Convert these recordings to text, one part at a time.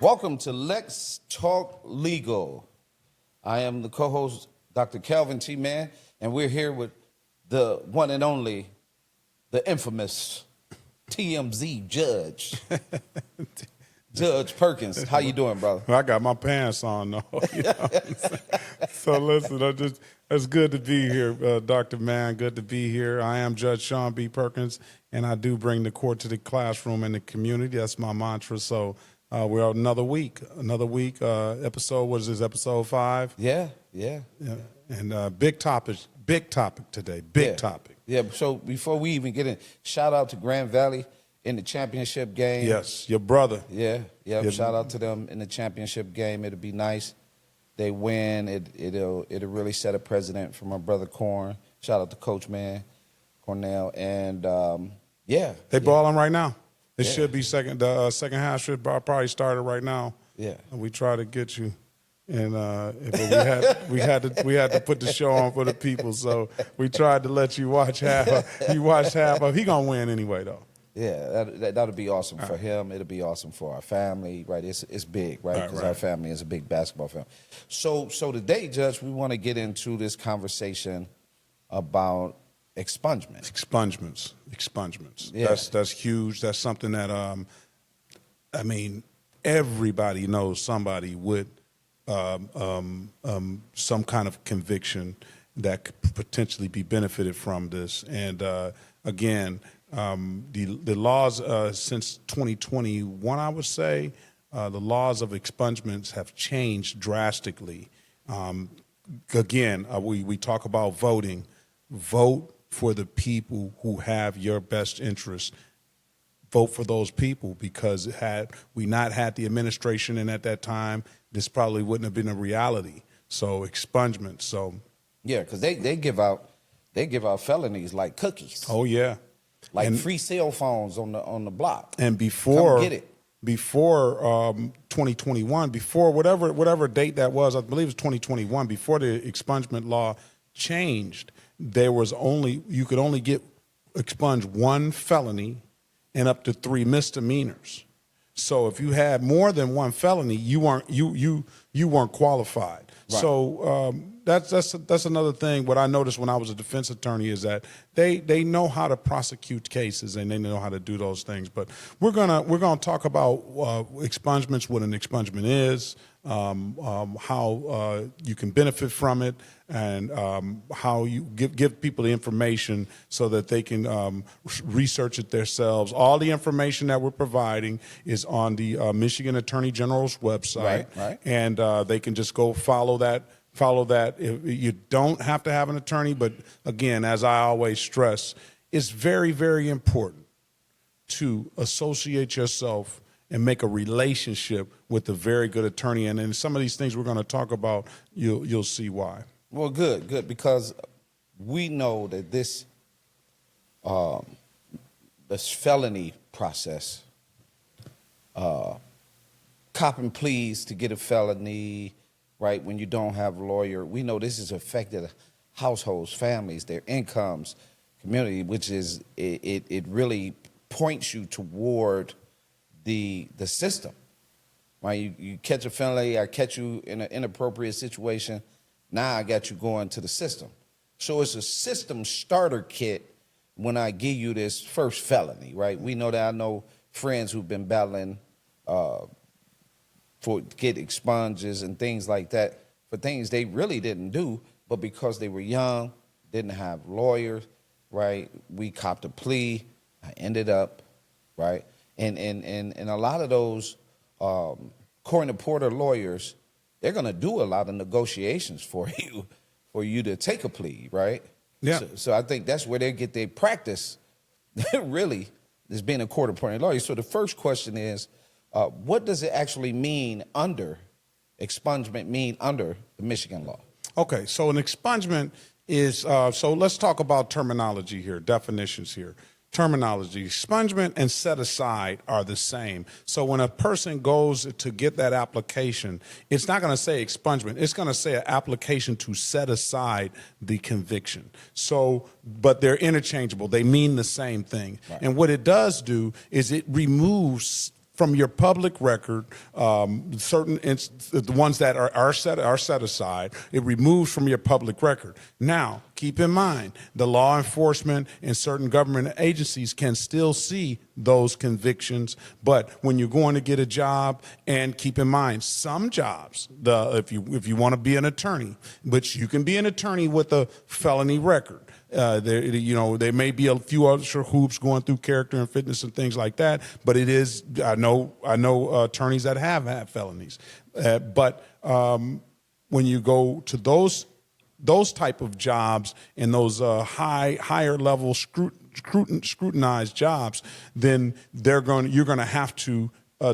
Welcome to Let's Talk Legal. I am the co-host, Dr. Calvin T. Mann, and we're here with the one and only, the infamous TMZ judge, Judge Perkins. How you doing, brother? I got my pants on, though. You know what I'm saying? So listen, it's good to be here, Dr. Mann. Good to be here. I am Judge Sean B. Perkins, and I do bring the court to the classroom and the community. That's my mantra. So we're out another week. Episode, what is this, episode 5? Yeah. And big topic today, big topic. Yeah, so before we even get in, shout out to Grand Valley in the championship game. Yes, your brother. Yeah, shout out to them in the championship game. It'll be nice. They win. It'll really set a precedent for my brother Corn. Shout out to Coach Mann, Cornell, and They balling right now. It should be second. The second half should probably started right now. Yeah, and we try to get you, and but we had to put the show on for the people. So we tried to let you watch half. You watched half of. He gonna win anyway, though. Yeah, that'll be awesome for him. It'll be awesome for our family, right? It's big, right? Because our family is a big basketball family. So today, Judge, we want to get into this conversation about expungements. Expungements. Yeah. That's huge. That's something that I mean, everybody knows somebody with some kind of conviction that could potentially be benefited from this. And again. The laws since 2021, I would say, the laws of expungements have changed drastically. Again, we talk about voting. Vote for the people who have your best interest. Vote for those people, because had we not had the administration in at that time, this probably wouldn't have been a reality. So expungements. So yeah, because they give out felonies like cookies. Oh yeah. Like free cell phones on the block. And before come get it. Before 2021, before whatever date that was, I believe it was 2021, before the expungement law changed, you could only get expunged one felony and up to 3 misdemeanors. So if you had more than one felony, you weren't qualified. Right. So that's another thing. What I noticed when I was a defense attorney is that they know how to prosecute cases and they know how to do those things. But we're gonna talk about expungements, what an expungement is, how you can benefit from it, and how you give people the information so that they can research it themselves. All the information that we're providing is on the Michigan Attorney General's website, right. And they can just go follow that. You don't have to have an attorney, but again, as I always stress, it's very, very important to associate yourself and make a relationship with a very good attorney. And in some of these things we're going to talk about, you'll see why. Well, good, because we know that this felony process, copping pleas to get a felony, right, when you don't have a lawyer, we know this has affected households, families, their incomes, community, which is, it really points you toward the system, right? You catch a felony, I catch you in an inappropriate situation, now I got you going to the system. So it's a system starter kit when I give you this first felony, right? We know that I know friends who've been battling for get expunges and things like that for things they really didn't do, but because they were young, didn't have lawyers, right? We copped a plea. I ended up, right? And a lot of those court reporter lawyers, they're going to do a lot of negotiations for you to take a plea, right? Yeah. So I think that's where they get their practice, really, is being a court appointed lawyer. So the first question is, what does it actually mean under the Michigan law? Okay, so an expungement is, so let's talk about terminology here, definitions here. Terminology, expungement and set aside are the same. So when a person goes to get that application, it's not going to say expungement. It's going to say an application to set aside the conviction. So, but they're interchangeable. They mean the same thing. Right. And what it does do is it removes from your public record the ones that are set aside. It removes from your public record. Now, keep in mind, the law enforcement and certain government agencies can still see those convictions, but when you're going to get a job, and keep in mind, some jobs, if you want to be an attorney, which you can be an attorney with a felony record. There may be a few other hoops going through character and fitness and things like that, but it is, I know attorneys that have had felonies. But when you go to those type of jobs and those higher level scrutinized jobs, then you're going to have to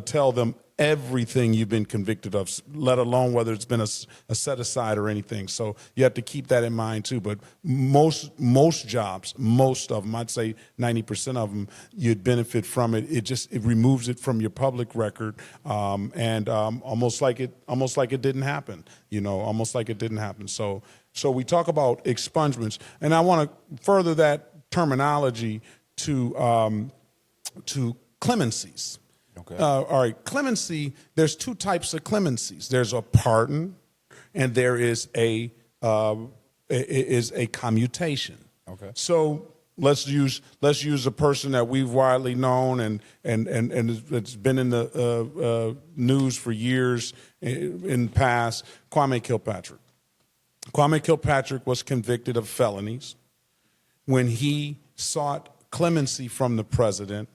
tell them everything you've been convicted of, let alone whether it's been a set aside or anything. So you have to keep that in mind too. But most jobs, most of them, I'd say 90% of them, you'd benefit from it. It removes it from your public record, and almost like it didn't happen. Almost like it didn't happen. So we talk about expungements, and I want to further that terminology to clemencies. Okay. All right, clemency, there's two types of clemencies. There's a pardon, and there is a commutation. Okay. So let's use a person that we've widely known and it's been in the news for years in the past, Kwame Kilpatrick. Kwame Kilpatrick was convicted of felonies. When he sought clemency from the president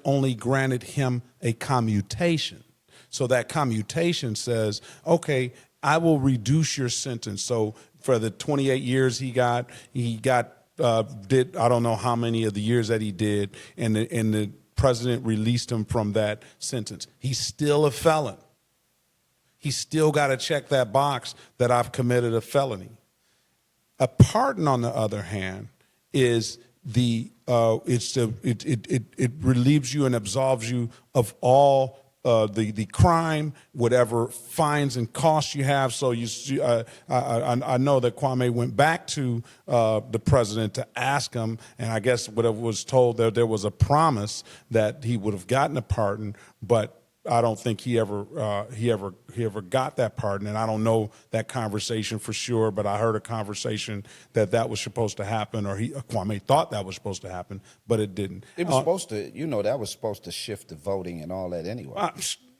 only granted him a commutation. So that commutation says, okay, I will reduce your sentence. So for the 28 years he did I don't know how many of the years that he did, and the president released him from that sentence. He's still a felon. He's still got to check that box that I've committed a felony. A pardon, on the other hand, is it relieves you and absolves you of all the crime, whatever fines and costs you have. So I know that Kwame went back to the president to ask him, and I guess what was told there was a promise that he would have gotten a pardon, but I don't think he ever got that pardon, and I don't know that conversation for sure. But I heard a conversation that was supposed to happen, or Kwame thought that was supposed to happen, but it didn't. It was supposed to, that was supposed to shift the voting and all that anyway.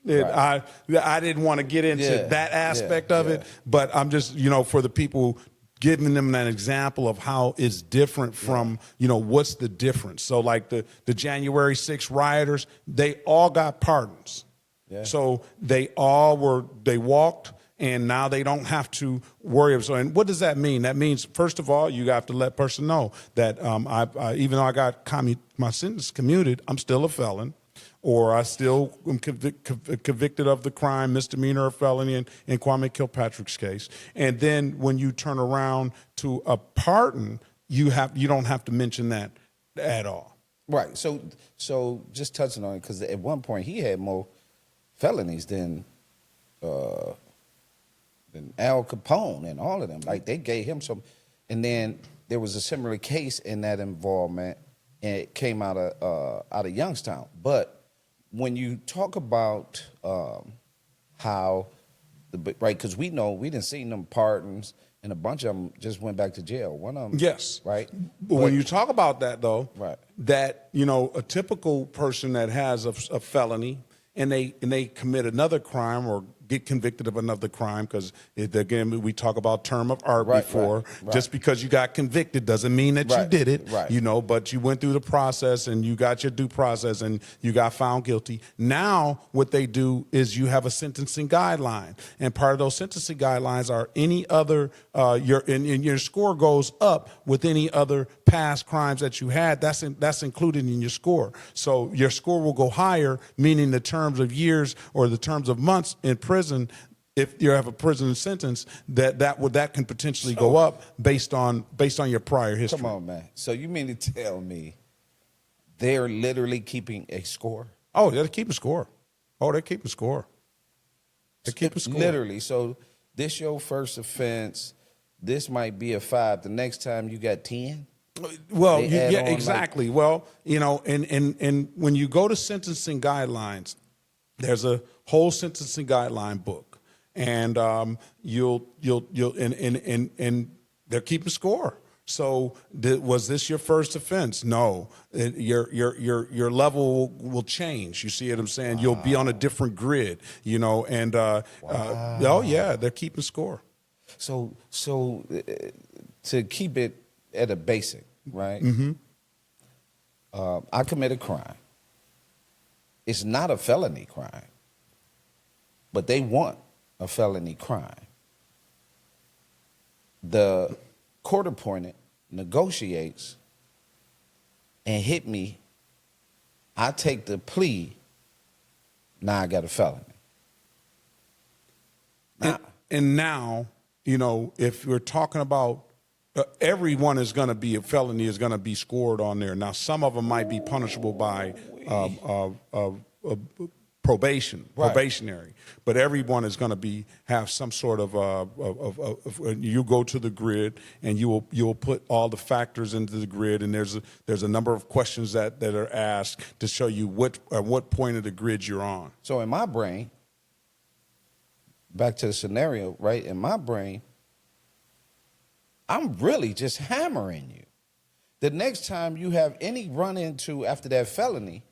Right. I didn't want to get into that aspect of it, but I'm just for the people, giving them an example of how it's different from, what's the difference. So like the January 6th rioters, they all got pardons. Yeah. So they walked, and now they don't have to worry. So, and what does that mean? That means, first of all, you have to let person know that even though I got my sentence commuted, I'm still a felon, or I still am convicted of the crime, misdemeanor or felony in Kwame Kilpatrick's case. And then when you turn around to a pardon, you don't have to mention that at all. Right. So just touching on it, because at one point he had more felonies than Al Capone and all of them. Like, they gave him some, and then there was a similar case in that involvement, and it came out of Youngstown. But when you talk about how right, because we didn't see them pardons, and a bunch of them just went back to jail. One of them, yes, right. But when you talk about that, though, right, that a typical person that has a felony, and they commit another crime or get convicted of another crime, because again, we talk about term of art before. Right. Just because you got convicted doesn't mean that you did it, but you went through the process and you got your due process and you got found guilty. Now what they do is you have a sentencing guideline, and part of those sentencing guidelines are any other your score goes up with any other past crimes that you had. That's included in your score. So your score will go higher, meaning the terms of years or the terms of months in prison, if you have a prison sentence, that can potentially go up based on your prior history. Come on, man. So you mean to tell me they're literally keeping a score? Oh, they're keeping score. Oh, they're keeping score. They're keeping score. Literally. So this your first offense. This might be a 5. The next time you got 10. Well, They add yeah, on, like- exactly. Well, and when you go to sentencing guidelines, there's a whole sentencing guideline book, and you'll and they're keeping score. So, was this your first offense? No. Your level will change. You see what I'm saying? Wow. You'll be on a different grid. And oh yeah, they're keeping score. So to keep it at a basic, right? Mm-hmm. I commit a crime. It's not a felony crime, but they want a felony crime. The court appointed negotiates and hit me. I take the plea. Now I got a felony. And now, if we're talking about everyone is going to be a felony is going to be scored on there. Now, some of them might be punishable by probationary, but everyone is going to have some sort of you go to the grid and you will put all the factors into the grid, and there's a number of questions that are asked to show you what point of the grid you're on. So in my brain, back to the scenario, right? In my brain, I'm really just hammering you. The next time you have any run into after that felony,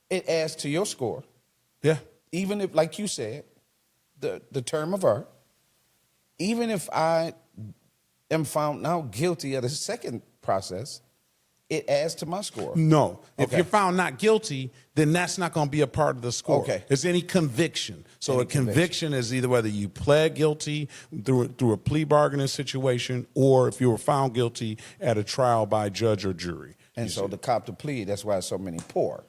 it adds to your score. Yeah. Even if, like you said, the term of art, even if I am found now guilty of the second process, it adds to my score. No. If Okay. you're found not guilty, then that's not going to be a part of the score. Okay. It's any conviction. So Any a conviction is either whether you pled guilty through a plea bargaining situation, or if you were found guilty at a trial by judge or jury. And so the cop to plea, that's why so many poor.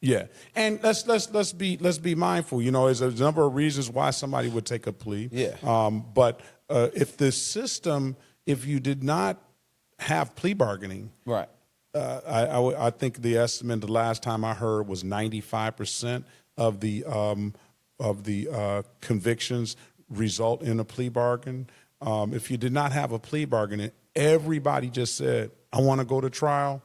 Yeah, and let's be mindful. There's a number of reasons why somebody would take a plea. Yeah. But if the system, if you did not have plea bargaining, Right. I think the estimate the last time I heard was 95% of the convictions result in a plea bargain. If you did not have a plea bargain, everybody just said, "I want to go to trial,"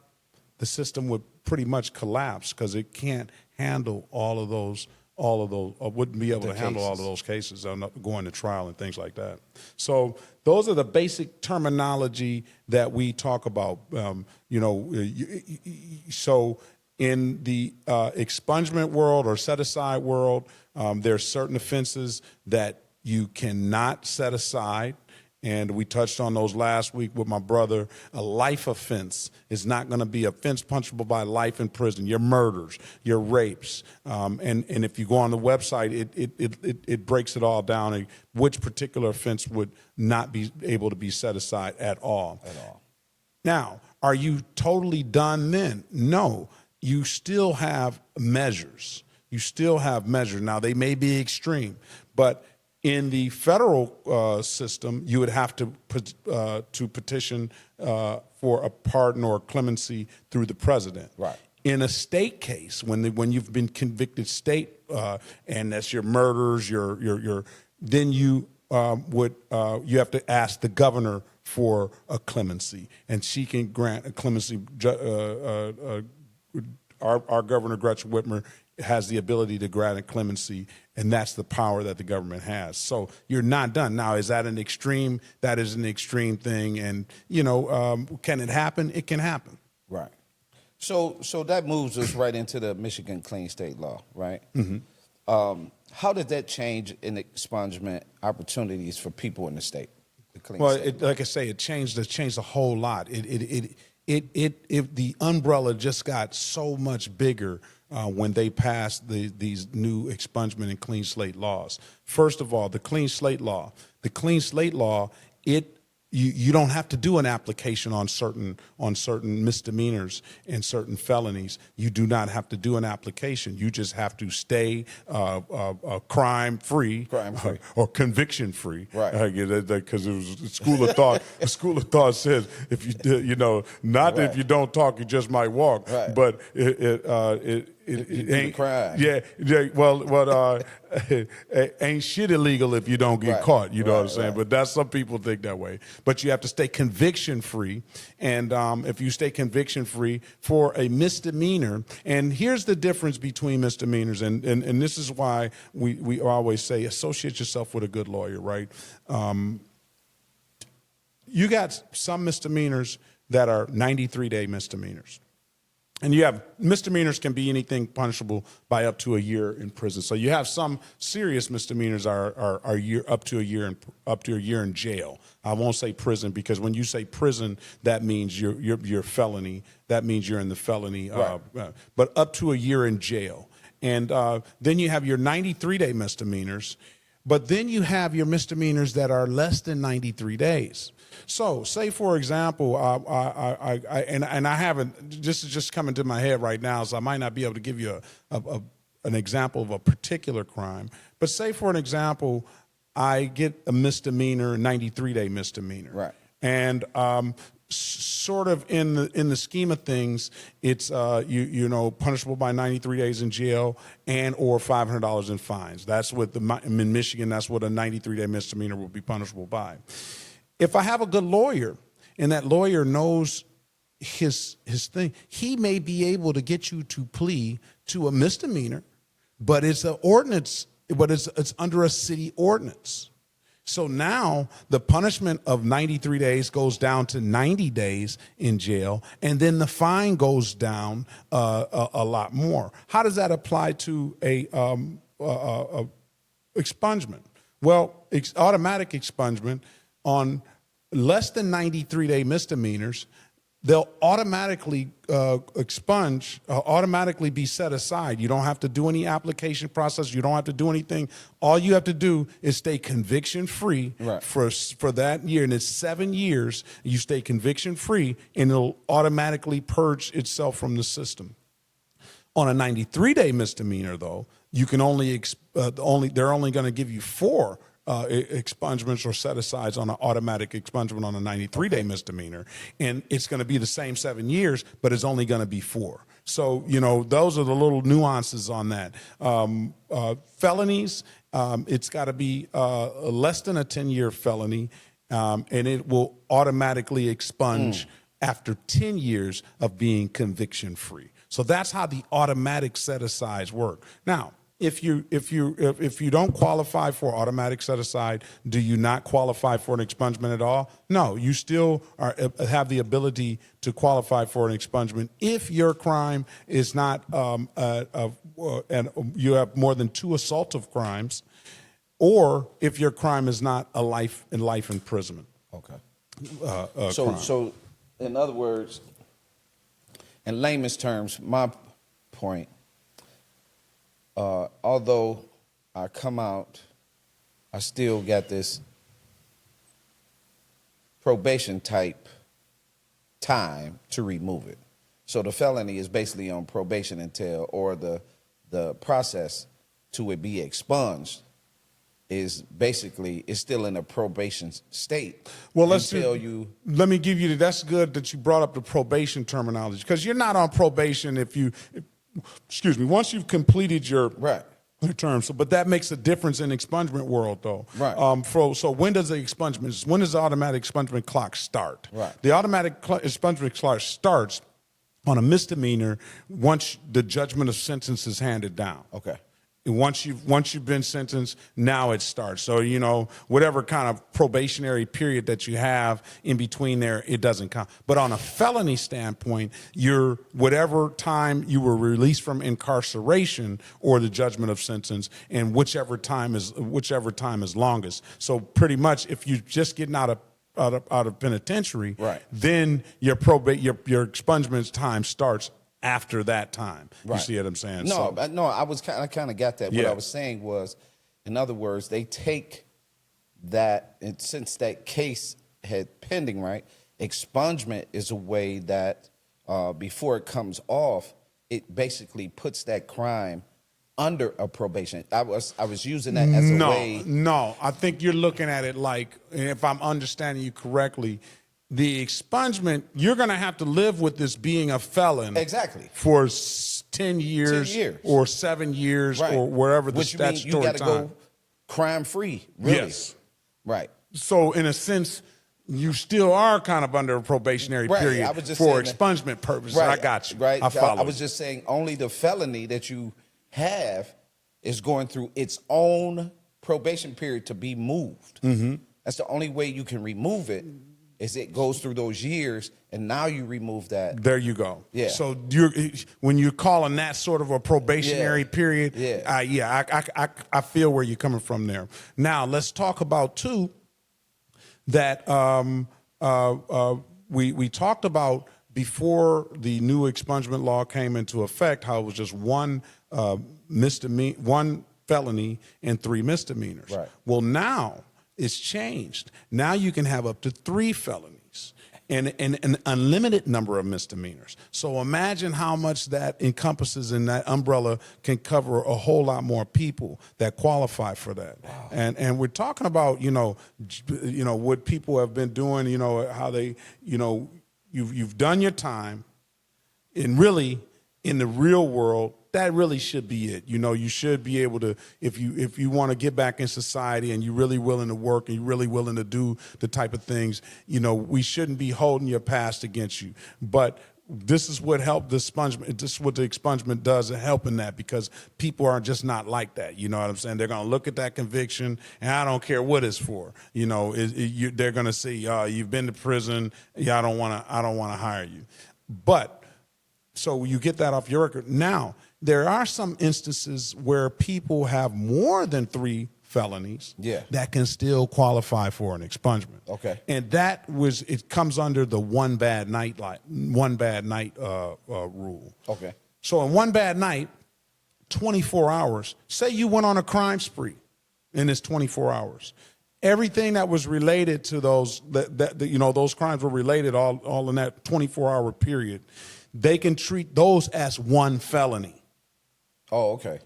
the system would pretty much collapse because it can't handle all of those, wouldn't be able to handle all of those cases going to trial and things like that. So those are the basic terminology that we talk about. So in the expungement world or set aside world, there are certain offenses that you cannot set aside. And we touched on those last week with my brother. A life offense is not going to be offense punishable by life in prison. Your murders, your rapes, and if you go on the website, it breaks it all down. And which particular offense would not be able to be set aside at all. Now, are you totally done then? No, you still have measures. Now, they may be extreme, but in the federal system, you would have to petition for a pardon or clemency through the president. Right. In a state case, when you've been convicted state, and that's your murders, then you you have to ask the governor for a clemency, and she can grant a clemency. Our governor Gretchen Whitmer has the ability to grant a clemency, and that's the power that the government has. So you're not done. Now, is that an extreme? That is an extreme thing, and can it happen? It can happen. Right. So that moves us right into the Michigan Clean State Law, right? Mm-hmm. How did that change in expungement opportunities for people in the state? The clean state? Like I say, it changed a whole lot. The umbrella just got so much bigger when they passed these new expungement and clean slate laws. First of all, the clean slate law. The clean slate law, you don't have to do an application on certain misdemeanors and certain felonies. You do not have to do an application. You just have to stay crime free or conviction free. Right. Because it was a school of thought. A school of thought says if you not right. if you don't talk, you just might walk. Right. But it do the ain't crime. yeah. Well, ain't shit illegal if you don't get Right. caught. You know what I'm Right, saying? right. But that's some people think that way. But you have to stay conviction free, and if you stay conviction free for a misdemeanor, and here's the difference between misdemeanors, and this is why we always say associate yourself with a good lawyer, right? You got some misdemeanors that are 93-day misdemeanors. And you have misdemeanors can be anything punishable by up to a year in prison. So you have some serious misdemeanors are up to a year in jail. I won't say prison because when you say prison, that means you're felony. That means you're in the felony. Right. But up to a year in jail. And then you have your 93-day misdemeanors. But then you have your misdemeanors that are less than 93 days. So, say for example, I haven't. This is just coming to my head right now, so I might not be able to give you an example of a particular crime. But say for an example, I get a misdemeanor, 93-day misdemeanor, Right. and sort of in the scheme of things, it's punishable by 93 days in jail and or $500 in fines. That's what in Michigan. That's what a 93-day misdemeanor will be punishable by. If I have a good lawyer and that lawyer knows his thing, he may be able to get you to plea to a misdemeanor, but it's an ordinance, but it's under a city ordinance. So now the punishment of 93 days goes down to 90 days in jail, and then the fine goes down a lot more. How does that apply to a expungement? Well, automatic expungement on less than 93-day misdemeanors, they'll automatically expunge, automatically be set aside. You don't have to do any application process. You don't have to do anything. All you have to do is stay conviction-free Right. for that year. And it's 7 years. You stay conviction-free, and it'll automatically purge itself from the system. On a 93-day misdemeanor, though, you can they're only going to give you 4 expungements or set-asides on an automatic expungement on a 93-day misdemeanor, and it's going to be the same 7 years, but it's only going to be 4. So, those are the little nuances on that. Felonies, it's got to be less than a 10-year felony, and it will automatically expunge after 10 years of being conviction-free. So that's how the automatic set-asides work. Now, if you don't qualify for automatic set aside, do you not qualify for an expungement at all? No, you still have the ability to qualify for an expungement if your crime is not and you have more than 2 assaultive crimes, or if your crime is not a life imprisonment. Okay. Crime. So, in other words, in layman's terms, my point. Although I come out, I still got this probation type time to remove it. So the felony is basically on probation until, or the process to it be expunged is basically, it's still in a probation state. Well, let me give you that's good that you brought up the probation terminology, because you're not on probation once you've completed your term. So, but that makes a difference in expungement world, though. Right. So when does the automatic expungement clock start? Right. The automatic expungement clock starts on a misdemeanor once the judgment of sentence is handed down. Okay. Once you've been sentenced, now it starts. So, whatever kind of probationary period that you have in between there, it doesn't count. But on a felony standpoint, whatever time you were released from incarceration or the judgment of sentence, and whichever time is longest. So pretty much, if you're just getting out of penitentiary, right, then your expungement time starts after that time. Right. You see what I'm saying? No, I kind of got that. Yeah. What I was saying was, in other words, they take that, and since that case had pending, right, expungement is a way that before it comes off, it basically puts that crime under a probation. I was using that as a way. No, I think you're looking at it like, if I'm understanding you correctly, The expungement, you're going to have to live with this being a felon. Exactly. For 10 years, 10 years. or 7 years, Right. or wherever the Which you mean statutory you got to time. go crime-free, really. Yes. Right. So in a sense, you still are kind of under a probationary Right. period I was just for saying expungement purposes. Right. I got you. Right. I follow. I was just saying only the felony that you have is going through its own probation period to be moved. Mm-hmm. That's the only way you can remove it, is it goes through those years, and now you remove that. There you go. Yeah. So when you're calling that sort of a probationary period, I feel where you're coming from there. Now let's talk about too that we talked about before the new expungement law came into effect, how it was just one felony and 3 misdemeanors. Right. Well, now it's changed. Now you can have up to 3 felonies and an unlimited number of misdemeanors. So imagine how much that encompasses, and that umbrella can cover a whole lot more people that qualify for that. Wow. And we're talking about, what people have been doing, how they, you've done your time, and really in the real world, that really should be it. You should be able to, if you want to get back in society and you're really willing to work and you're really willing to do the type of things, we shouldn't be holding your past against you. But this is what helped the expungement. This is what the expungement does in helping that, because people are just not like that. You know what I'm saying? They're going to look at that conviction, and I don't care what it's for. They're going to say, you've been to prison. Yeah, I don't want to hire you. But so you get that off your record. Now, there are some instances where people have more than 3 felonies that can still qualify for an expungement. Okay. And it comes under the one bad night rule. Okay. So in one bad night, 24 hours, say you went on a crime spree in this 24 hours. Everything that was related to those, those crimes were related all in that 24-hour period. They can treat those as one felony. Oh, okay.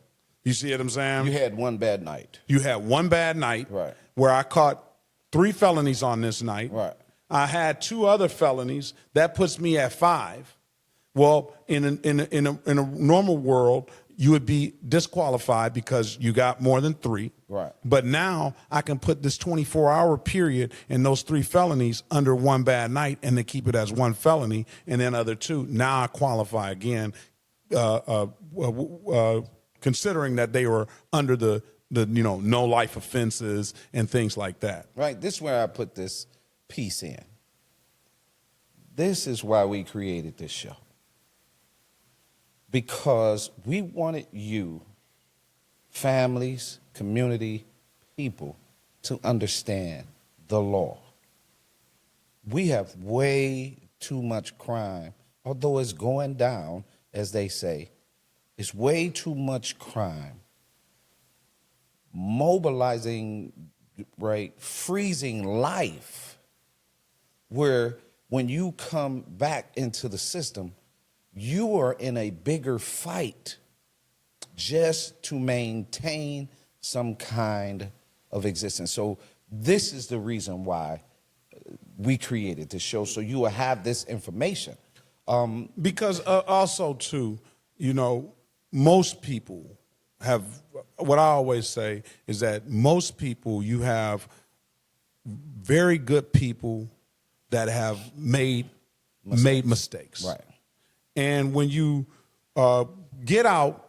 You see what I'm saying? You had one bad night. You had one bad night, right, where I caught 3 felonies on this night. Right. I had 2 other felonies. That puts me at 5. Well, in a normal world, you would be disqualified because you got more than 3. Right. But now I can put this 24-hour period and those 3 felonies under one bad night, and then keep it as one felony, and then other 2. Now I qualify again, considering that they were under the no life offenses and things like that. Right. This is where I put this piece in. This is why we created this show. Because we wanted you, families, community, people, to understand the law. We have way too much crime, although it's going down, as they say. It's way too much crime. Mobilizing, right, freezing life, where when you come back into the system, you are in a bigger fight just to maintain some kind of existence. So this is the reason why we created this show, so you will have this information. Because also, too, most people have, what I always say is that most people, you have very good people that have made mistakes. Right. And when you get out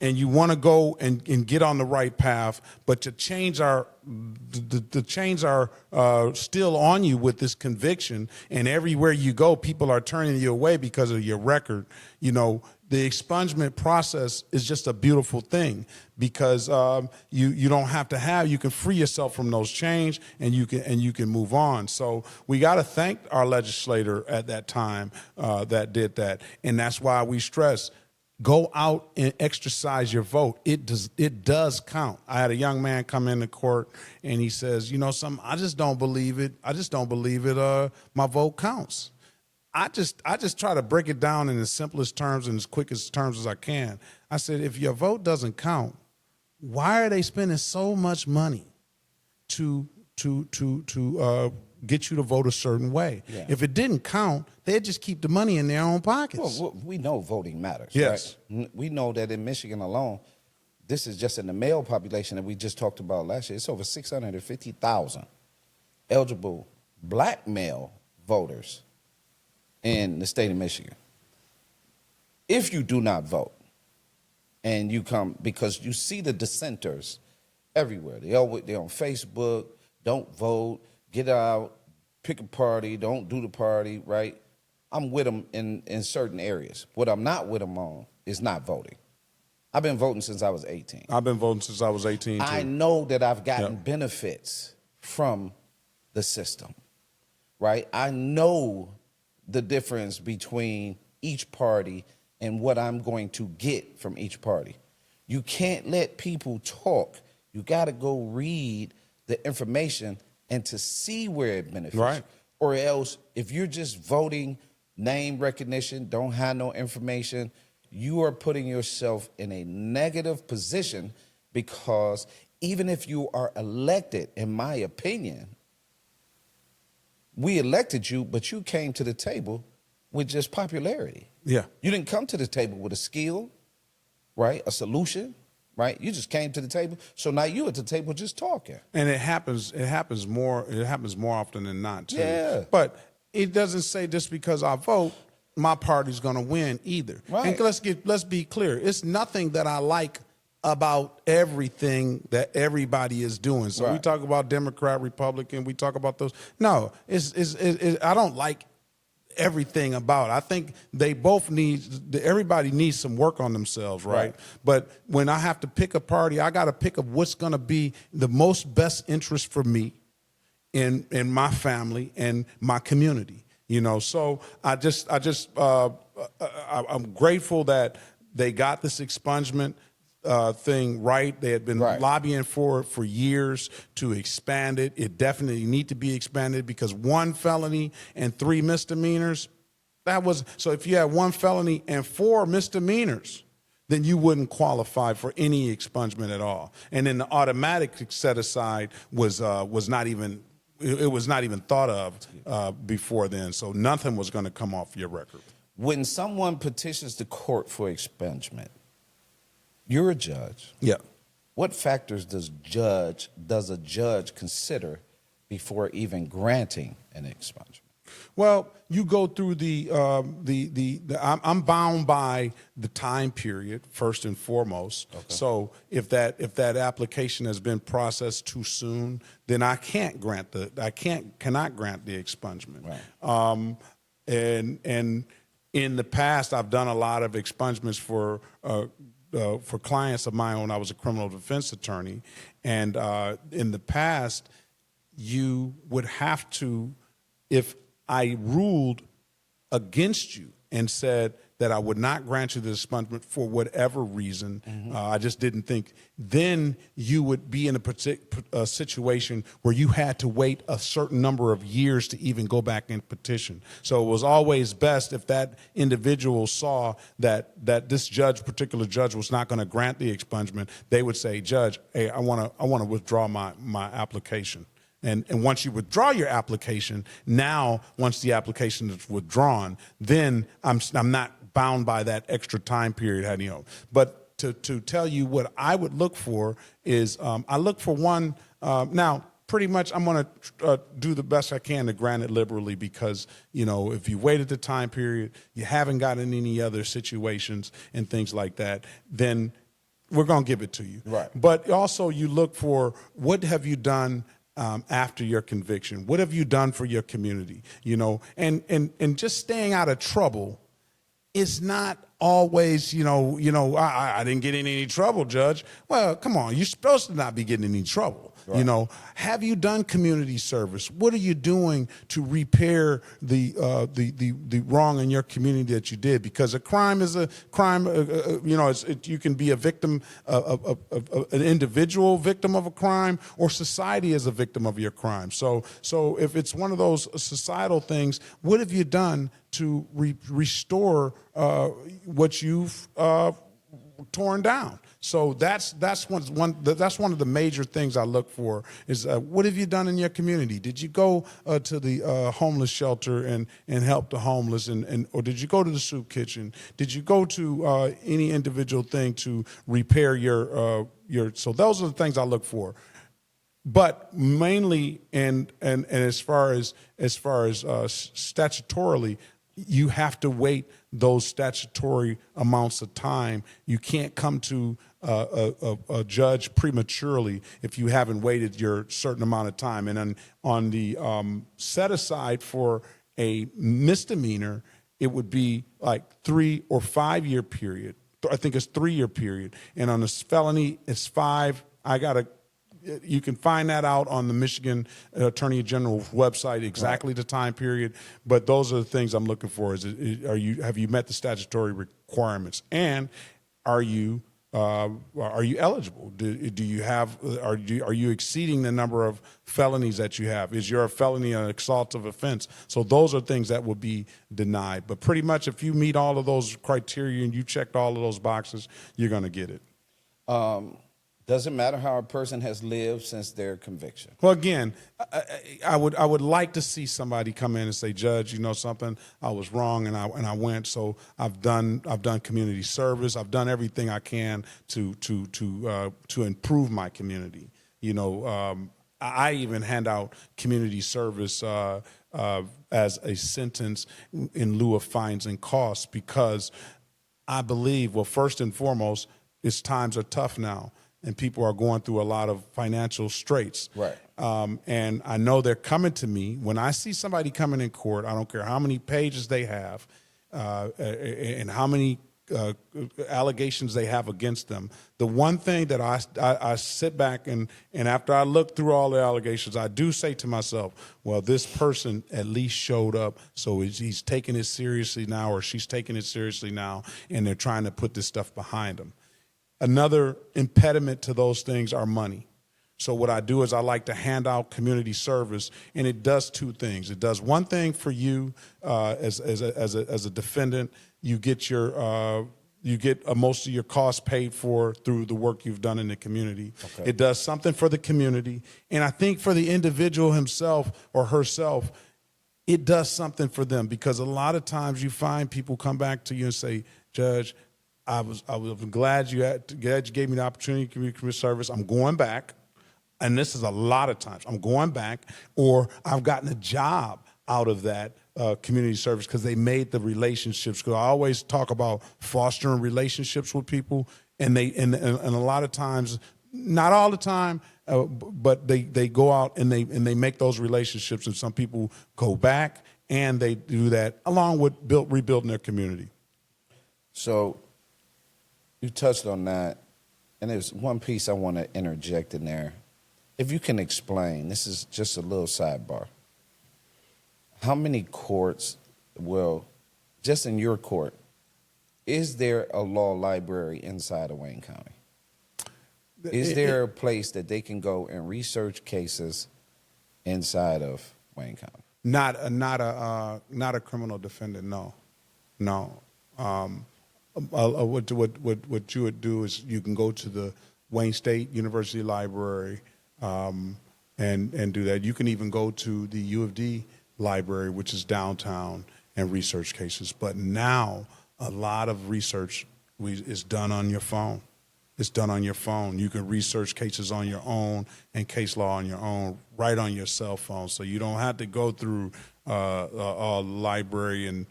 and you want to go and get on the right path, but the chains are still on you with this conviction, and everywhere you go, people are turning you away because of your record. The expungement process is just a beautiful thing, because you don't have to you can free yourself from those chains, and you can move on. So we got to thank our legislator at that time that did that, and that's why we stress, go out and exercise your vote. It does count. I had a young man come into court, and he says, I just don't believe it. My vote counts. I just try to break it down in the simplest terms and as quickest terms as I can. I said, if your vote doesn't count, why are they spending so much money to get you to vote a certain way. Yeah. If it didn't count, they'd just keep the money in their own pockets. Well, we know voting matters. Yes. Right? We know that in Michigan alone, this is just in the male population that we just talked about last year. It's over 650,000 eligible black male voters in the state of Michigan. If you do not vote, and you come, because you see the dissenters everywhere. They're on Facebook, don't vote, get out, pick a party, don't do the party, right? I'm with them in certain areas. What I'm not with them on is not voting. I've been voting since I was 18. I've been voting since I was 18, too. I know that I've gotten Yep. benefits from the system, right? I know the difference between each party and what I'm going to get from each party. You can't let people talk. You got to go read the information and to see where it benefits. Right. Or else, if you're just voting name recognition, don't have no information, you are putting yourself in a negative position, because even if you are elected, in my opinion, we elected you, but you came to the table with just popularity. Yeah. You didn't come to the table with a skill, right? A solution, right? You just came to the table. So now you at the table just talking. And it happens more often than not, too. Yeah. But it doesn't say just because I vote, my party's going to win either. Right. And let's be clear. It's nothing that I like about everything that everybody is doing. So we Right. talk about Democrat, Republican, we talk about those. No, I don't like everything about it. I think everybody needs some work on themselves, right? Right. But when I have to pick a party, I got to pick of what's going to be the most best interest for me in my family and my community. So I'm grateful that they got this expungement thing right. They had been Right. lobbying for years to expand it. It definitely need to be expanded, because 1 felony and 3 misdemeanors, so if you had 1 felony and 4 misdemeanors, then you wouldn't qualify for any expungement at all. And then the automatic set aside was not even thought of before then. So nothing was going to come off your record. When someone petitions the court for expungement, you're a judge. Yeah. What factors does a judge consider before even granting an expungement? Well, you go through I'm bound by the time period first and foremost. Okay. So if that application has been processed too soon, then I cannot grant the expungement. Right. And in the past, I've done a lot of expungements for clients of my own. I was a criminal defense attorney, and in the past, you would have to, if I ruled against you and said that I would not grant you the expungement for whatever reason, I just didn't think, then you would be in a situation where you had to wait a certain number of years to even go back and petition. So it was always best if that individual saw that this particular judge was not going to grant the expungement, they would say, Judge, hey, I want to withdraw my application. And once you withdraw your application, now once the application is withdrawn, then I'm not bound by that extra time period. But to tell you what I would look for is I look for one. Now, pretty much, I'm going to do the best I can to grant it liberally, because if you waited the time period, you haven't gotten any other situations and things like that, then we're going to give it to you. Right. But also, you look for, what have you done after your conviction? What have you done for your community? And just staying out of trouble is not always, I didn't get in any trouble, Judge. Well, come on, you're supposed to not be getting in any trouble. Right. Have you done community service? What are you doing to repair the wrong in your community that you did? Because a crime is a crime. You can be a victim, an individual victim of a crime, or society as a victim of your crime. So if it's one of those societal things, what have you done to restore what you've torn down? So that's one of the major things I look for is what have you done in your community? Did you go to the homeless shelter and help the homeless, or did you go to the soup kitchen? Did you go to any individual thing to repair your? So those are the things I look for. But mainly, and as far as statutorily, you have to wait those statutory amounts of time. You can't come to a judge prematurely if you haven't waited your certain amount of time. And on the set aside for a misdemeanor, it would be like 3 or 5 year period. I think it's 3 year period. And on a felony, it's 5. You can find that out on the Michigan Attorney General's website, exactly the time period. But those are the things I'm looking for. Have you met the statutory requirements, and are you eligible? Are you exceeding the number of felonies that you have? Is your felony an assaultive offense? So those are things that will be denied. But pretty much, if you meet all of those criteria and you checked all of those boxes, you're going to get it. Doesn't matter how a person has lived since their conviction. Well, again, I would like to see somebody come in and say, Judge, you know something, I was wrong, and I went. So I've done community service. I've done everything I can to improve my community. You know, I even hand out community service as a sentence in lieu of fines and costs, because I believe, well, first and foremost, times are tough now. And people are going through a lot of financial straits. Right. And I know they're coming to me. When I see somebody coming in court, I don't care how many pages they have and how many allegations they have against them. The one thing that I sit back and after I look through all the allegations, I do say to myself, well, this person at least showed up, so he's taking it seriously now, or she's taking it seriously now, and they're trying to put this stuff behind them. Another impediment to those things are money. So what I do is I like to hand out community service, and it does 2 things. It does one thing for you as a defendant. You get most of your costs paid for through the work you've done in the community. Okay. It does something for the community, and I think for the individual himself or herself, it does something for them, because a lot of times you find people come back to you and say, Judge, I was glad you gave me the opportunity to community service. I'm going back, and this is a lot of times. I'm going back, or I've gotten a job out of that community service because they made the relationships. Because I always talk about fostering relationships with people, and a lot of times, not all the time, but they go out and they make those relationships, and some people go back and they do that along with rebuilding their community. So you touched on that, and there's one piece I want to interject in there. If you can explain, this is just a little sidebar. How many courts, well, just in your court, is there a law library inside of Wayne County? Is there a place that they can go and research cases inside of Wayne County? Not a criminal defendant, no. What you would do is you can go to the Wayne State University Library and do that. You can even go to the U of D library, which is downtown, and research cases. But now a lot of research is done on your phone. It's done on your phone. You can research cases on your own and case law on your own, right on your cell phone. So you don't have to go through a library and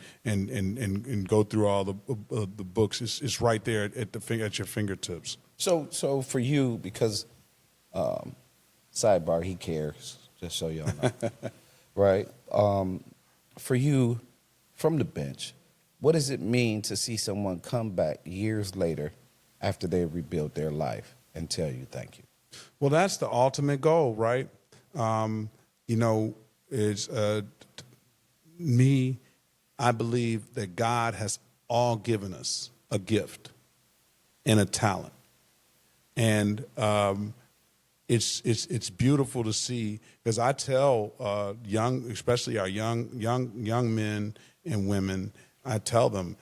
go through all the books. It's right there at your fingertips. So for you, because sidebar, he cares, just so y'all know, right? For you, from the bench, what does it mean to see someone come back years later after they rebuilt their life and tell you thank you? Well, that's the ultimate goal, right? It's me. I believe that God has all given us a gift and a talent, and it's beautiful to see, because I tell especially our young men and women, I tell them,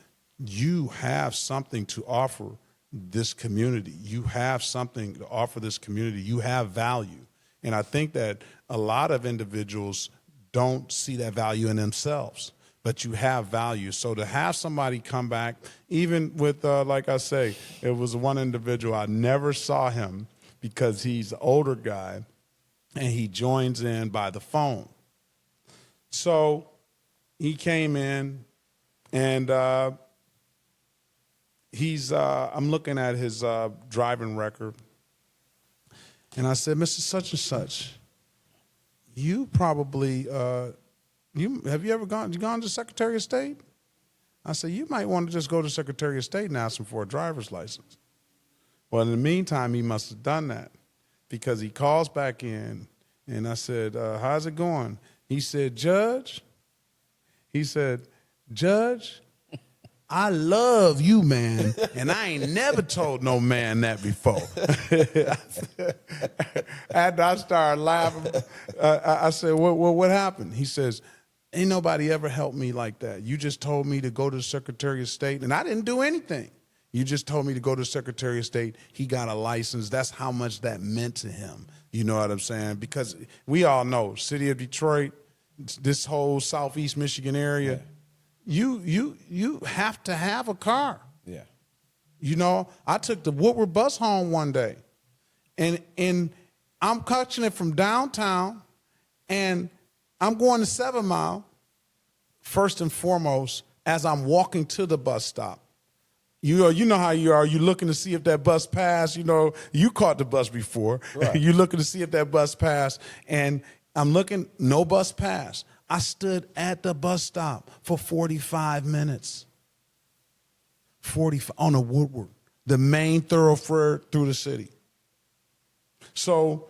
you have something to offer this community. You have something to offer this community. You have value. And I think that a lot of individuals don't see that value in themselves, but you have value. So to have somebody come back, even with, like I say, it was one individual, I never saw him because he's an older guy, and he joins in by the phone. So he came in, and I'm looking at his driving record, and I said, Mr. Such and Such, you probably, have you ever gone to Secretary of State? I said, you might want to just go to Secretary of State and ask him for a driver's license. Well, in the meantime, he must have done that, because he calls back in, and I said, how's it going? He said, Judge, I love you, man, and I ain't never told no man that before. After I started laughing, I said, what happened? He says, ain't nobody ever helped me like that. You just told me to go to the Secretary of State, and I didn't do anything. You just told me to go to the Secretary of State. He got a license. That's how much that meant to him. You know what I'm saying? Because we all know, city of Detroit, this whole southeast Michigan area, you have to have a car. Yeah. You know, I took the Woodward bus home one day, and I'm catching it from downtown, and I'm going to 7 Mile, first and foremost, as I'm walking to the bus stop. You know how you are. You're looking to see if that bus passed. You know, you caught the bus before. Right. You're looking to see if that bus passed. And I'm looking, no bus passed. I stood at the bus stop for 45 minutes. 45 on a Woodward, the main thoroughfare through the city. So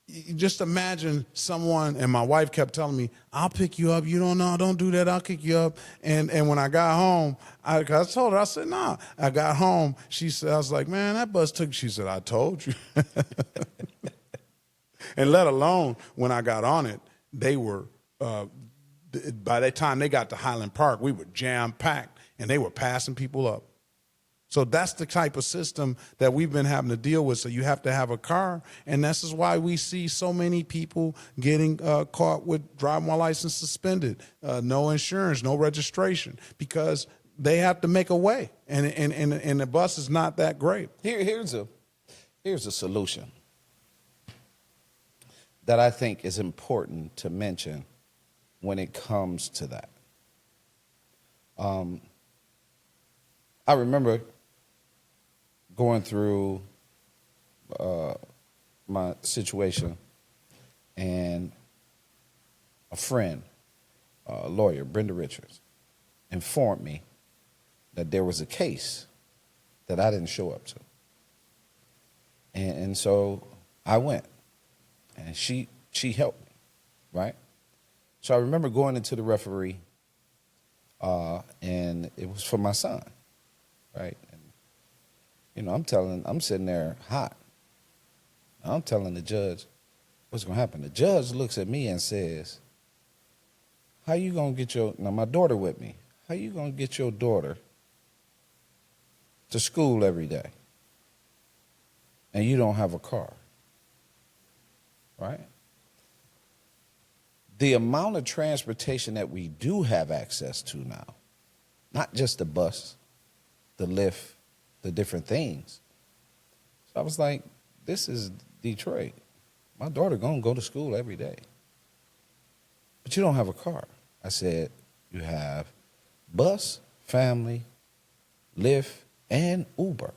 you just imagine someone, and my wife kept telling me, I'll pick you up. You don't know, don't do that. I'll kick you up. And when I got home, I told her, I said, nah. I got home. She said, I was like, man, that bus took. She said, I told you. And let alone when I got on it, they were, by the time they got to Highland Park, we were jam-packed, and they were passing people up. So that's the type of system that we've been having to deal with. So you have to have a car, and this is why we see so many people getting caught with driving while license suspended, no insurance, no registration, because they have to make a way, and the bus is not that great. Here's a solution that I think is important to mention when it comes to that. I remember going through my situation, and a friend, a lawyer, Brenda Richards, informed me that there was a case that I didn't show up to. And so I went, and she helped me, right? So I remember going into the referee, and it was for my son, right? And, you know, I'm sitting there hot. I'm telling the judge what's going to happen. The judge looks at me and says, how you going to get now my daughter with me, how you going to get your daughter to school every day and you don't have a car, right? The amount of transportation that we do have access to now, not just the bus, the Lyft, the different things. So I was like, this is Detroit. My daughter gonna go to school every day. But you don't have a car. I said, you have bus, family, Lyft, and Uber.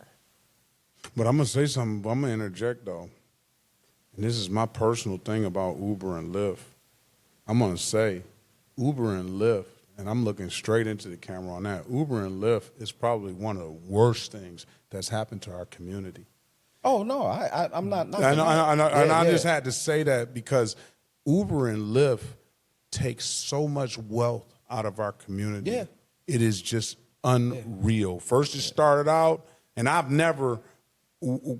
But I'm gonna say something, I'm gonna interject though. And this is my personal thing about Uber and Lyft. I'm going to say Uber and Lyft, and I'm looking straight into the camera on that, Uber and Lyft is probably one of the worst things that's happened to our community. Oh, no, I'm not. And I just had to say that because Uber and Lyft take so much wealth out of our community. Yeah. It is just unreal. First it started out, and I've never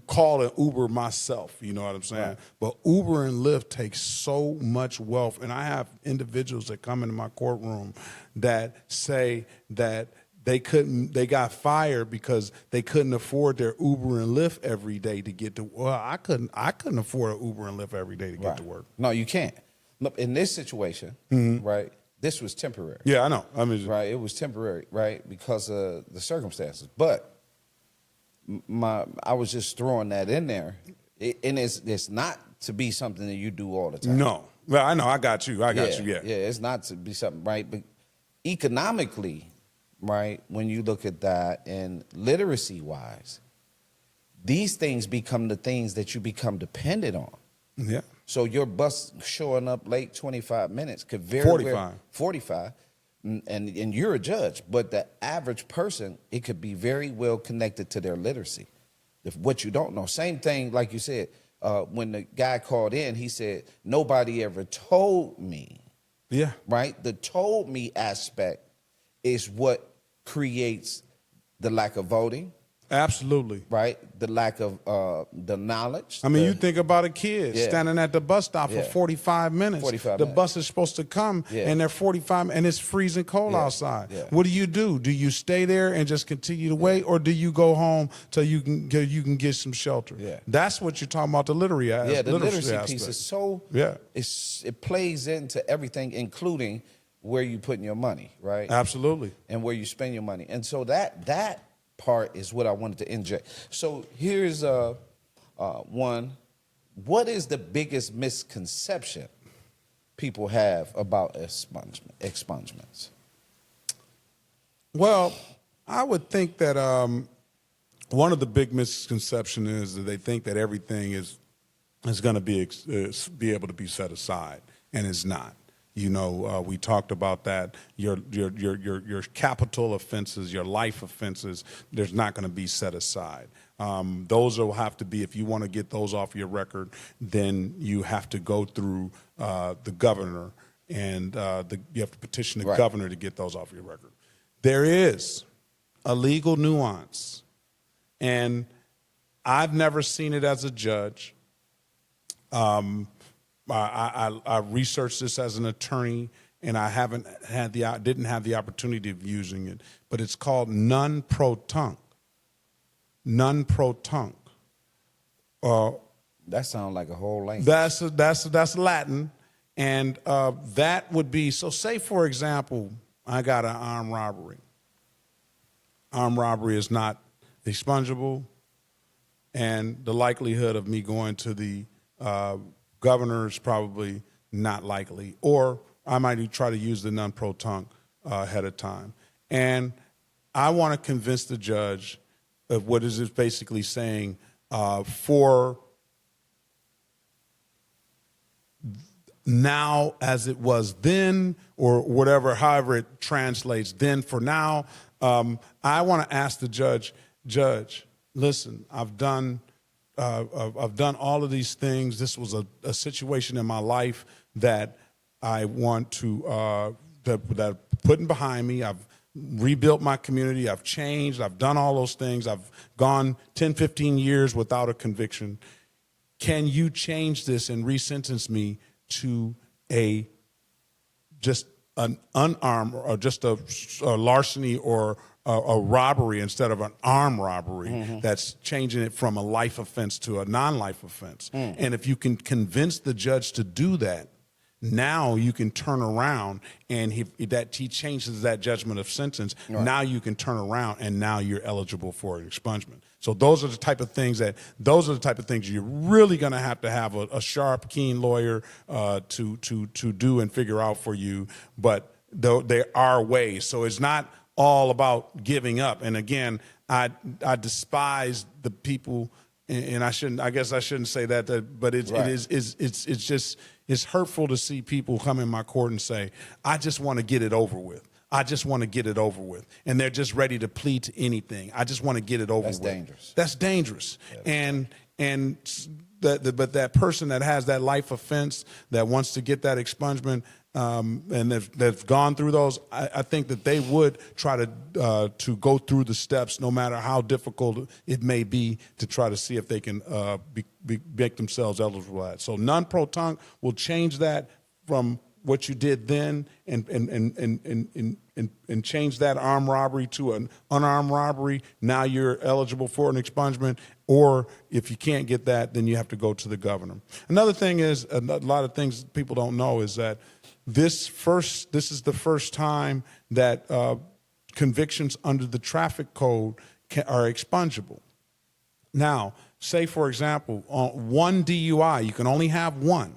call it Uber myself, you know what I'm saying? Right. But Uber and Lyft take so much wealth, and I have individuals that come into my courtroom that say that they got fired because they couldn't afford their Uber and Lyft every day to get to. Well, I couldn't afford an Uber and Lyft every day to get to work. No, you can't. Look, in this situation, right? This was temporary. Yeah, I know. I mean, right? It was temporary, right? Because of the circumstances. But I was just throwing that in there, and it's not to be something that you do all the time. No, well, I know. I got you. I got you. Yeah, yeah. It's not to be something, right? But economically, right? When you look at that, and literacy wise, these things become the things that you become dependent on. Yeah. So your bus showing up late 25 minutes could very 45, and you're a judge, but the average person, it could be very well connected to their literacy. If what you don't know, same thing like you said, when the guy called in, he said, nobody ever told me. Yeah. Right? The told me aspect is what creates the lack of voting. Absolutely. Right? The lack of the knowledge. I mean, you think about a kid standing at the bus stop for 45 minutes. 45 the minutes. bus is supposed to come, and they're 45, and it's freezing cold outside. Yeah. What do? Do you stay there and just continue to wait, or do you go home till you can get some shelter? Yeah. That's what you're talking about, the literacy aspect. Yeah, the literacy piece is so, yeah. It plays into everything, including where you putting your money, right? Absolutely. And where you spend your money. And so that part is what I wanted to inject. So here's one. What is the biggest misconception people have about expungements? Well, I would think that one of the big misconceptions is that they think that everything is going to be able to be set aside, and it's not. You know, we talked about that. Your capital offenses, your life offenses, there's not going to be set aside. Those will have to be, if you want to get those off your record, then you have to go through the governor, and you have to petition the governor to get those off your record. There is a legal nuance, and I've never seen it as a judge. I researched this as an attorney, and I didn't have the opportunity of using it, but it's called non pro tunc. Non pro tunc. That sounds like a whole language. That's Latin, and that would be, so say for example, I got an armed robbery. Armed robbery is not expungible, and the likelihood of me going to the governor is probably not likely, or I might try to use the non pro tunc ahead of time. And I want to convince the judge of what is it basically saying for now as it was then, or whatever, however it translates, then for now. I want to ask the judge, listen, I've done all of these things. This was a situation in my life that I want to that putting behind me. I've rebuilt my community. I've changed. I've done all those things. I've gone 10, 15 years without a conviction. Can you change this and resentence me to just an unarmed, or just a larceny or a robbery instead of an armed robbery? Mm-hmm. That's changing it from a life offense to a non-life offense. Mm. And if you can convince the judge to do that, now you can turn around, and he changes that judgment of sentence. Right. Now you can turn around, and now you're eligible for an expungement. So those are the type of things you're really going to have a sharp, keen lawyer to do and figure out for you. But there are ways. So it's not all about giving up. And again, I despise the people, and I guess I shouldn't say that, but it's hurtful to see people come in my court and say, I just want to get it over with. I just want to get it over with. And they're just ready to plead to anything. I just want to get it over with. That's dangerous. That's dangerous. Yeah. But that person that has that life offense, that wants to get that expungement, and they've gone through those, I think that they would try to go through the steps, no matter how difficult it may be, to try to see if they can make themselves eligible at. So non pro tunc will change that from what you did then, and and change that armed robbery to an unarmed robbery, now you're eligible for an expungement. Or if you can't get that, then you have to go to the governor. Another thing is, a lot of things people don't know is that this is the first time that convictions under the traffic code are expungible. Now, say, for example, on one DUI, you can only have one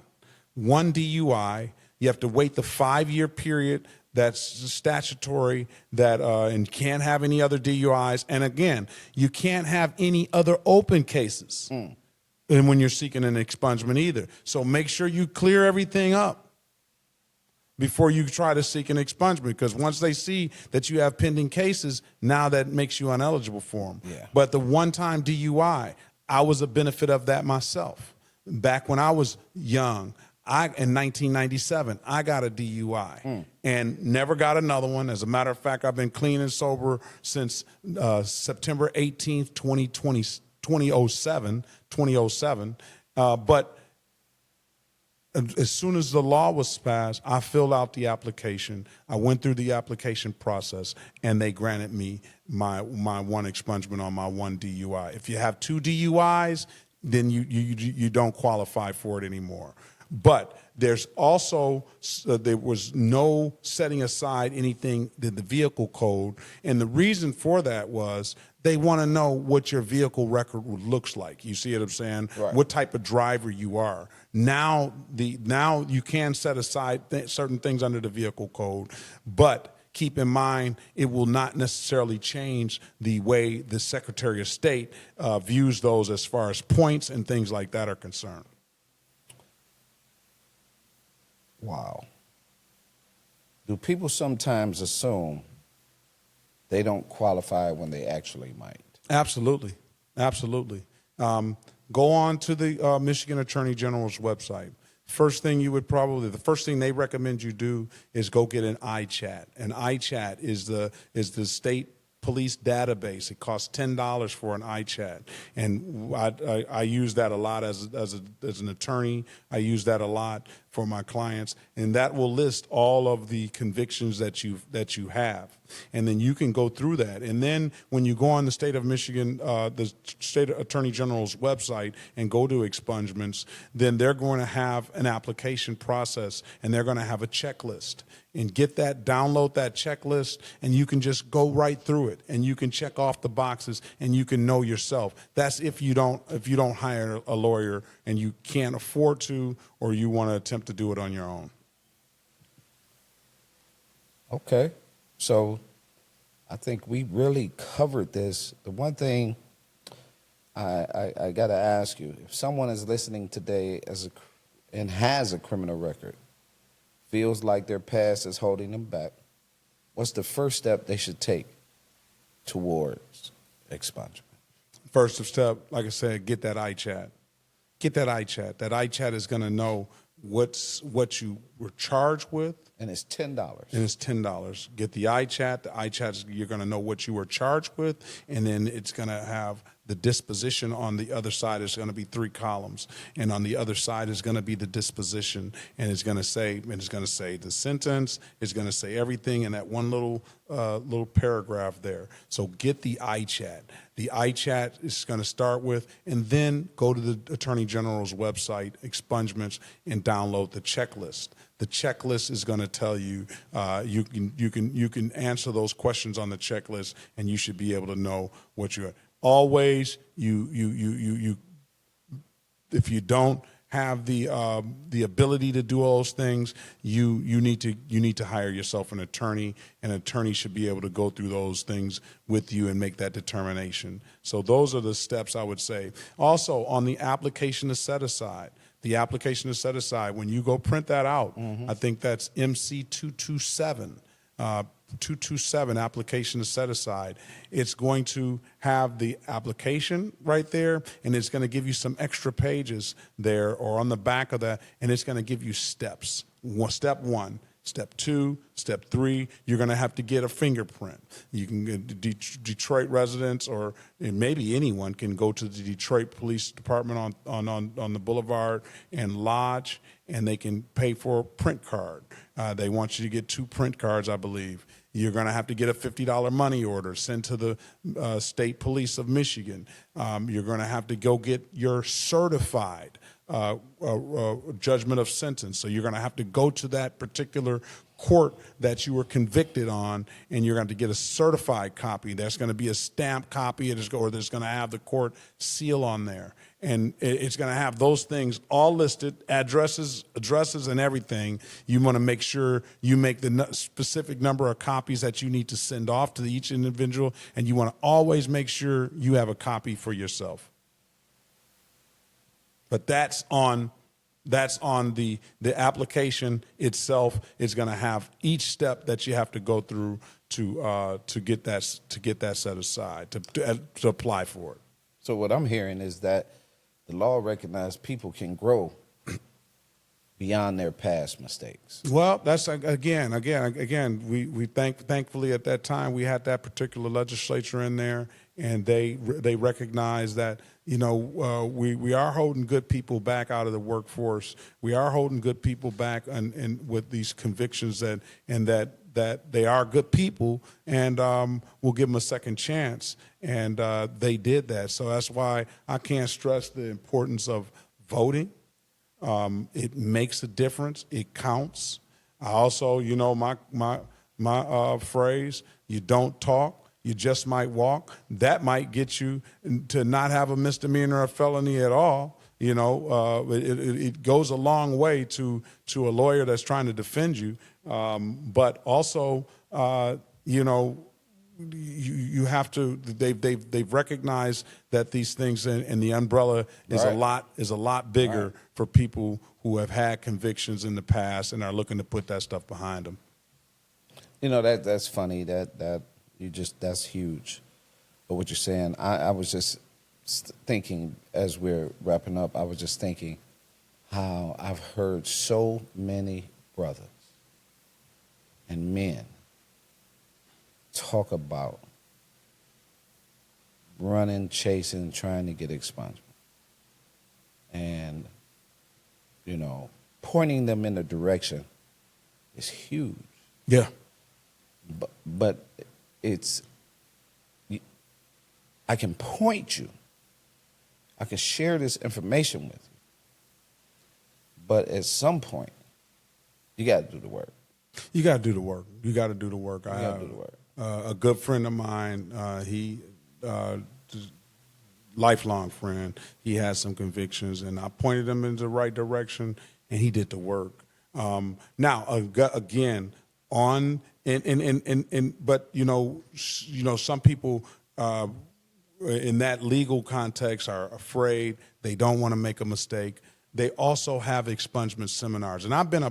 DUI. You have to wait the 5-year period that's statutory, that and can't have any other DUIs. And again, you can't have any other open cases and when you're seeking an expungement either. So make sure you clear everything up before you try to seek an expungement, because once they see that you have pending cases, now that makes you ineligible for them. Yeah. But the one-time DUI, I was a benefit of that myself. Back when I was young, in 1997, I got a DUI and never got another one. As a matter of fact, I've been clean and sober since September 18th, 2007. But as soon as the law was passed, I filled out the application. I went through the application process, and they granted me my one expungement on my one DUI. If you have 2 DUIs, then you don't qualify for it anymore. But there's also, there was no setting aside anything in the vehicle code. And the reason for that was they want to know what your vehicle record looks like. You see what I'm saying? Right. What type of driver you are. Now you can set aside certain things under the vehicle code, but keep in mind, it will not necessarily change the way the Secretary of State views those as far as points and things like that are concerned. Wow. Do people sometimes assume they don't qualify when they actually might? Absolutely. Absolutely. Go on to the Michigan Attorney General's website. The first thing they recommend you do is go get an iChat. An iChat is the state police database. It costs $10 for an iChat, and I use that a lot as an attorney. I use that a lot for my clients, and that will list all of the convictions that you have, and then you can go through that. And then when you go on the state of Michigan, the state attorney general's website, and go to expungements, then they're going to have an application process, and they're going to have a checklist. And download that checklist, and you can just go right through it, and you can check off the boxes, and you can know yourself. That's if you don't hire a lawyer and you can't afford to, or you want to attempt to do it on your own. Okay. So I think we really covered this. The one thing I got to ask you, if someone is listening today and has a criminal record, feels like their past is holding them back, what's the first step they should take towards expungement? First step, like I said, get that iChat. Get that iChat. That iChat is going to know what you were charged with. And it's $10. And it's $10. Get the iChat. The iChat, you're going to know what you were charged with, and then it's going to have the disposition on the other side. Is going to be 3 columns, and on the other side is going to be the disposition, and it's going to say the sentence. It's going to say everything in that one little paragraph there. So get the iChat. The iChat is going to start with, and then go to the Attorney General's website, expungements, and download the checklist. The checklist is going to tell you you can answer those questions on the checklist, and you should be able to know what you're. Always, if you don't have the ability to do all those things, you need to hire yourself an attorney. An attorney should be able to go through those things with you and make that determination. So those are the steps I would say. Also, on the application to set aside. The application to set aside, when you go print that out, I think that's MC 227. 227 application to set aside. It's going to have the application right there, and it's going to give you some extra pages there or on the back of that, and it's going to give you steps. Step 1, Step 2, step 3, you're going to have to get a fingerprint. You can get Detroit residents, or and maybe anyone can go to the Detroit Police Department on the boulevard and lodge, and they can pay for a print card. They want you to get 2 print cards, I believe. You're going to have to get a $50 money order sent to the State Police of Michigan. You're going to have to go get your certified judgment of sentence. So you're going to have to go to that particular court that you were convicted on, and you're going to get a certified copy. There's going to be a stamped copy, or there's going to have the court seal on there. And it's going to have those things all listed, addresses and everything. You want to make sure you make the specific number of copies that you need to send off to each individual, and you want to always make sure you have a copy for yourself. But that's on the application itself. Is going to have each step that you have to go through to get that set aside, to apply for it. So what I'm hearing is that the law recognizes people can grow beyond their past mistakes. Well, that's again. We thankfully at that time we had that particular legislature in there, and they recognize that, you know, we are holding good people back out of the workforce. We are holding good people back and with these convictions that they are good people, and we'll give them a second chance. And they did that. So that's why I can't stress the importance of voting. It makes a difference. It counts. I also, you know, my phrase, you don't talk, you just might walk. That might get you to not have a misdemeanor or felony at all. You know, it goes a long way to a lawyer that's trying to defend you. But also, you know, you have to. They've recognized that these things and the umbrella is Right. a lot bigger Right. for people who have had convictions in the past and are looking to put that stuff behind them. You know, that's funny. That's huge. But what you're saying, I was just thinking as we're wrapping up. I was just thinking how I've heard so many brothers and men talk about running, chasing, trying to get expungement, and, you know, pointing them in the direction is huge. Yeah. But I can point you. I can share this information with you. But at some point, you got to do the work. You got to do the work. You got to do the work. You got to do the work. A good friend of mine, lifelong friend, he had some convictions, and I pointed him in the right direction, and he did the work. Now, again, but you know, some people in that legal context are afraid. They don't want to make a mistake. They also have expungement seminars, and I've been a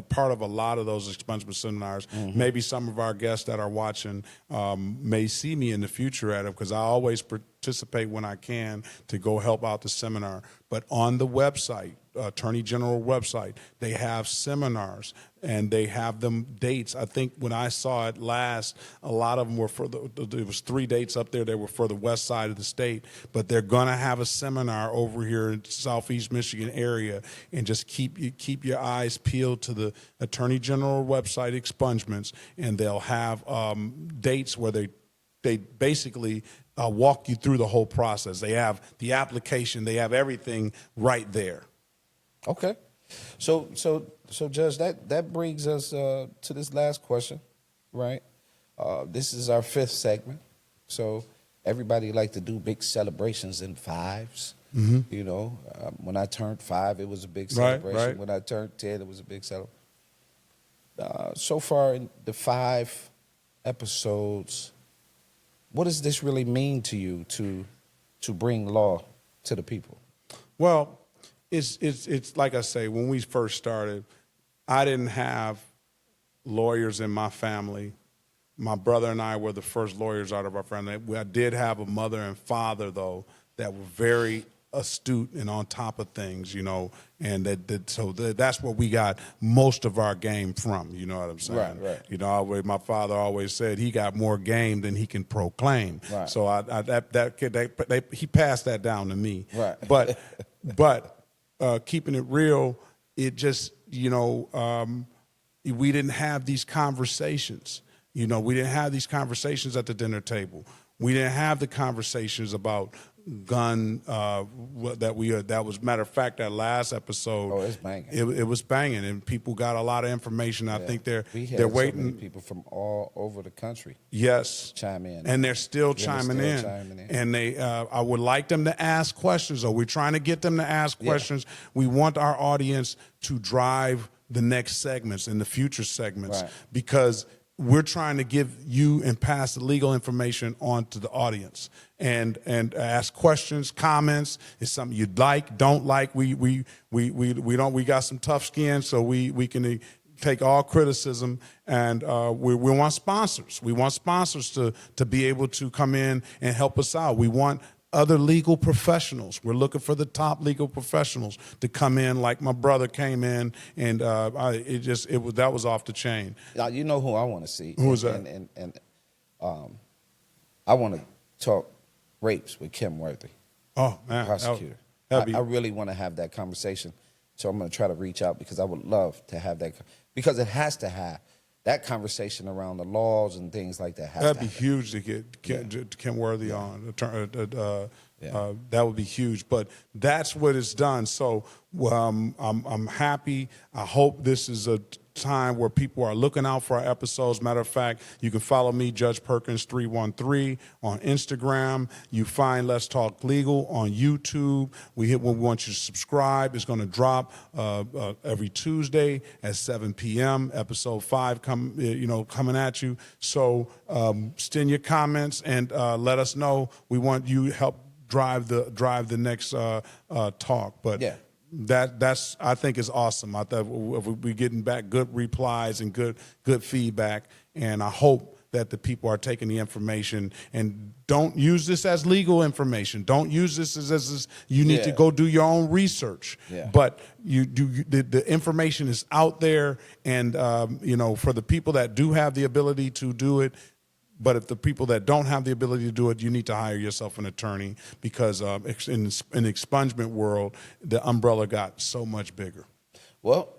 part of a lot of those expungement seminars. Mm-hmm. Maybe some of our guests that are watching may see me in the future at them, because I always participate when I can to go help out the seminar. But on the website, Attorney General website, they have seminars, and they have them dates. I think when I saw it last, a lot of them were there was 3 dates up there. They were for the west side of the state, but they're going to have a seminar over here in Southeast Michigan area, and just keep your eyes peeled to the Attorney General website, Expungements, and they'll have dates where they basically walk you through the whole process. They have the application. They have everything right there. Okay. So Judge, that brings us to this last question, right? This is our 5th segment. So everybody like to do big celebrations in 5s. Mm-hmm. You know, when I turned 5, it was a big celebration. Right. When I turned 10, it was a big celebration. So far in the 5 episodes, what does this really mean to you to bring law to the people? Well, it's like I say, when we first started, I didn't have lawyers in my family. My brother and I were the first lawyers out of our family. I did have a mother and father, though, that were very astute and on top of things, and that's where we got most of our game from. You know what I'm saying? Right. My father always said he got more game than he can proclaim. Right. So he passed that down to me. Right. But keeping it real, it just we didn't have these conversations. We didn't have these conversations at the dinner table. We didn't have the conversations about gun that was, matter of fact, that last episode. Oh, it's banging. It was banging, and people got a lot of information. I think they're so waiting. Many people from all over the country. Yes, chime in, and they're still chiming in. And they, I would like them to ask questions. Though we're trying to get them to ask questions. We want our audience to drive the next segments and the future segments, because we're trying to give you and pass the legal information on to the audience, and ask questions, comments. Is something you'd like, don't like. We got some tough skin, so we can take all criticism, and we want sponsors. We want sponsors to be able to come in and help us out. We want other legal professionals. We're looking for the top legal professionals to come in, like my brother came in, and that was off the chain. Now, you know who I want to see? Who is that? And I want to talk rapes with Kim Worthy. Oh man, prosecutor. I really want to have that conversation, so I'm going to try to reach out, because I would love to have that, because it has to have that conversation around the laws and things like that. That'd be huge to get Kim Worthy on. That would be huge. But that's what it's done. So I'm happy. I hope this is a time where people are looking out for our episodes. Matter of fact, you can follow me, Judge Perkins 313, on Instagram. You find Let's Talk Legal on YouTube. We want you to subscribe. It's going to drop every Tuesday at 7 p.m. Episode 5 coming at you. So send your comments and let us know. We want you to help drive the next talk. But yeah. That's I think is awesome. I thought we're getting back good replies and good feedback, and I hope that the people are taking the information and don't use this as legal information. Don't use this as you need to go do your own research. Yeah. But the information is out there, and for the people that do have the ability to do it. But if the people that don't have the ability to do it, you need to hire yourself an attorney, because in the expungement world, the umbrella got so much bigger. Well,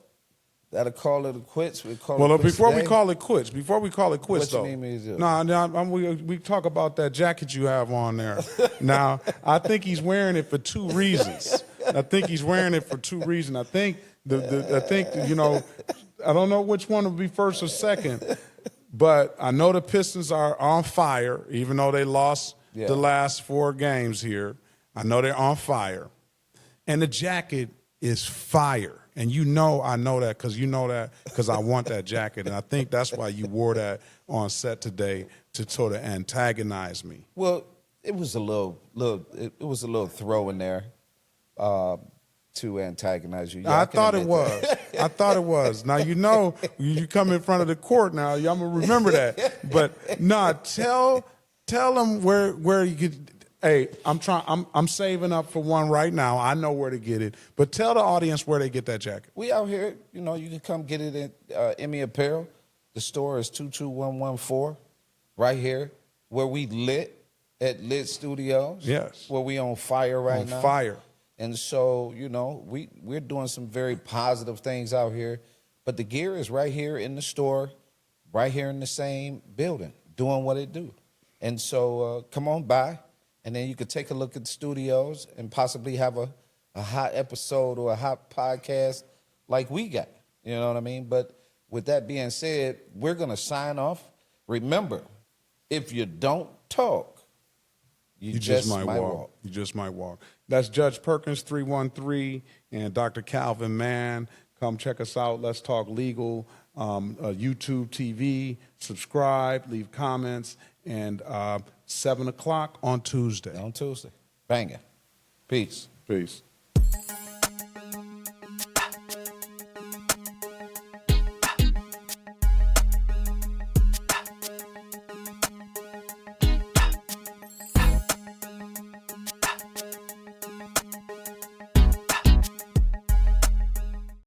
that'll call it quits. Before we call it quits, what though. You need me to do? We talk about that jacket you have on there. Now, I think he's wearing it for two reasons. I think I don't know which one will be first or second. But I know the Pistons are on fire, even though they lost the last 4 games here. I know they're on fire. And the jacket is fire. And I know that because I want that jacket. And I think that's why you wore that on set today, to sort of antagonize me. Well, it was a little throw in there to antagonize you. I thought it was. Now, you come in front of the court now, I'm going to remember that. But tell them where you could. Hey, I'm saving up for one right now. I know where to get it. But tell the audience where they get that jacket. We out here, you can come get it at Emmy Apparel. The store is 22114, right here, where we lit at Lit Studios. Yes. Where we on fire right now. On fire. And so, we're doing some very positive things out here. But the gear is right here in the store, right here in the same building, doing what it do. And so come on by, and then you could take a look at the studios and possibly have a hot episode or a hot podcast like we got. You know what I mean? But with that being said, we're going to sign off. Remember, if you don't talk, you just might walk. You just might walk. That's Judge Perkins 313 and Dr. Calvin Mann. Come check us out. Let's Talk Legal. YouTube TV. Subscribe. Leave comments. And 7 o'clock on Tuesday. Banging. Peace. Peace.